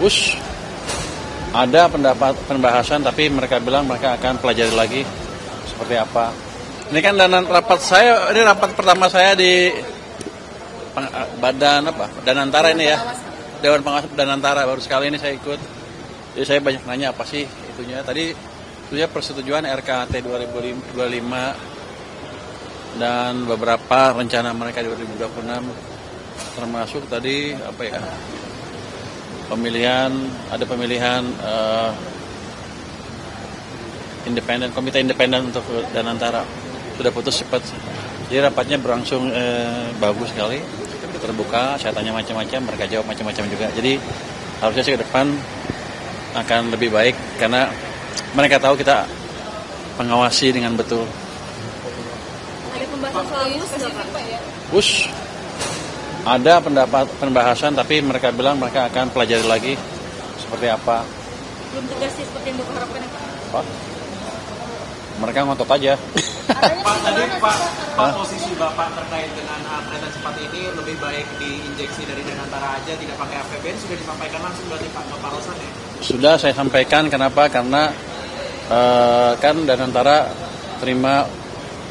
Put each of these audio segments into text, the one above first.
Us, ada pendapat pembahasan, tapi mereka bilang mereka akan pelajari lagi seperti apa. Ini kan ini rapat pertama saya di Danantara ini ya, Dewan Pengawas Danantara, baru sekali ini saya ikut. Jadi saya banyak nanya apa sih itunya. Tadi itunya persetujuan RKT 2025 dan beberapa rencana mereka 2026, termasuk tadi ada pemilihan komite independen untuk Danantara. Sudah putus cepat. Jadi rapatnya berlangsung bagus sekali, terbuka, saya tanya macam-macam, mereka jawab macam-macam juga. Jadi harusnya sih ke depan akan lebih baik karena mereka tahu kita pengawasi dengan betul. Ada pembahasan soal spesifik Pak ya? Ada pembahasan, tapi mereka bilang mereka akan pelajari lagi seperti apa. Belum tegas sih seperti yang Bapak harapkan ya Pak? Mereka ngotot aja. Pak, tadi posisi Bapak terkait dengan kereta cepat ini lebih baik diinjeksi dari Danantara aja, tidak pakai APBN, sudah disampaikan langsung berarti Pak Bapak Rosan ya? Sudah saya sampaikan, kenapa? Karena kan Danantara terima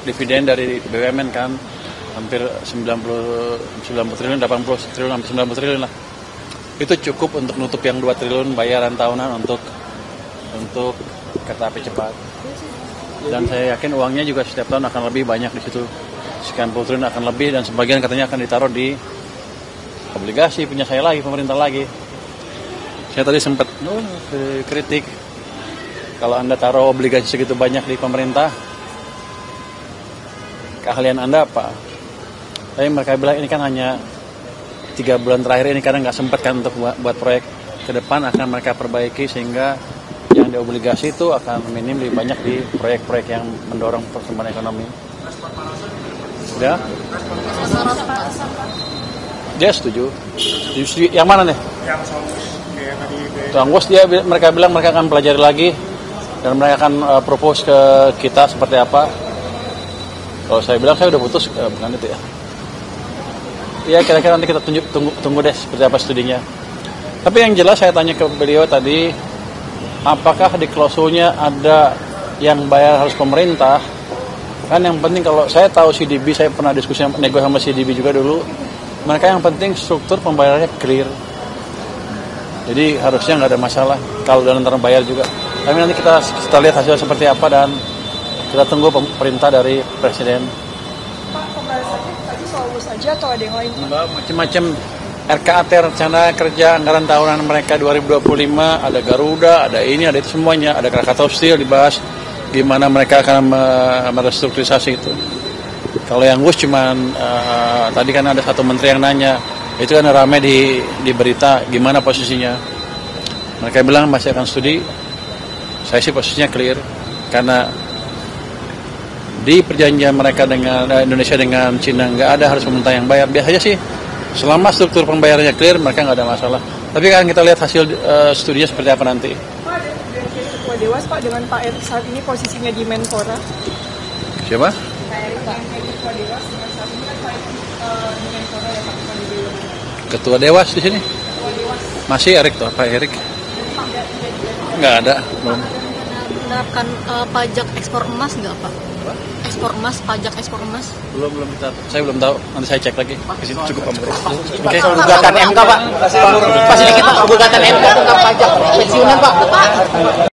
dividen dari BUMN kan, hampir 90 triliun, 80 triliun, hampir 90 triliun lah. Itu cukup untuk nutup yang 2 triliun bayaran tahunan untuk kereta api cepat. Dan saya yakin uangnya juga setiap tahun akan lebih banyak di situ. Sekian puluh triliun akan lebih, dan sebagian katanya akan ditaruh di obligasi punya saya lagi, pemerintah lagi. Saya tadi sempat kritik, kalau Anda taruh obligasi segitu banyak di pemerintah, keahlian Anda apa? Tapi mereka bilang ini kan hanya 3 bulan terakhir ini karena nggak sempat kan untuk buat proyek. Ke depan akan mereka perbaiki sehingga yang di obligasi itu akan minim lebih banyak di proyek-proyek yang mendorong pertumbuhan ekonomi. Ya? Dia setuju. Yang mana nih? Yang Songwos. Mereka bilang mereka akan pelajari lagi dan mereka akan propose ke kita seperti apa. Kalau saya bilang saya udah putus, bukan itu ya. Ya kira-kira nanti kita tunggu deh seperti apa studinya. Tapi yang jelas saya tanya ke beliau tadi, apakah di klausulnya ada yang bayar harus pemerintah? Kan yang penting, kalau saya tahu CDB, saya pernah diskusi nego sama CDB juga dulu. Mereka yang penting struktur pembayarannya clear. Jadi harusnya nggak ada masalah kalau Danantara bayar juga. Tapi nanti kita lihat hasil seperti apa dan kita tunggu perintah dari Presiden. Pak, pembahasannya tadi soal bus aja atau ada yang lain? Macam-macam. RKT, rencana kerja anggaran tahunan mereka 2025, ada Garuda, ada ini, ada itu semuanya, ada Krakatau Steel dibahas gimana mereka akan merestrukturisasi itu. Kalau yang GUS cuman tadi kan ada satu menteri yang nanya, itu kan rame di berita gimana posisinya. Mereka bilang masih akan studi. Saya sih posisinya clear karena di perjanjian mereka dengan Indonesia dengan Cina nggak ada harus pemerintah yang bayar. Biasanya sih selama struktur pembayarannya clear, mereka nggak ada masalah. Tapi kan kita lihat hasil studinya seperti apa nanti. Pak, ada Ketua Dewas Pak dengan Pak Erik saat ini posisinya di Menpora. Siapa? Pak Erik, Ketua Dewas dengan saat ini kan Pak Erik di Menpora ya Pak. Ketua Dewas di sini? Ketua Dewas. Masih Erik tuh, Pak Erik? Nggak ada, belum. Menerapkan pajak ekspor emas nggak Pak? Ekspor emas, pajak ekspor emas? Belum saya belum tahu, nanti saya cek lagi. Cukup Pak. Oke, gugatan MK Pak. Pasti kita gugatan MK tentang pajak pensiunan Pak.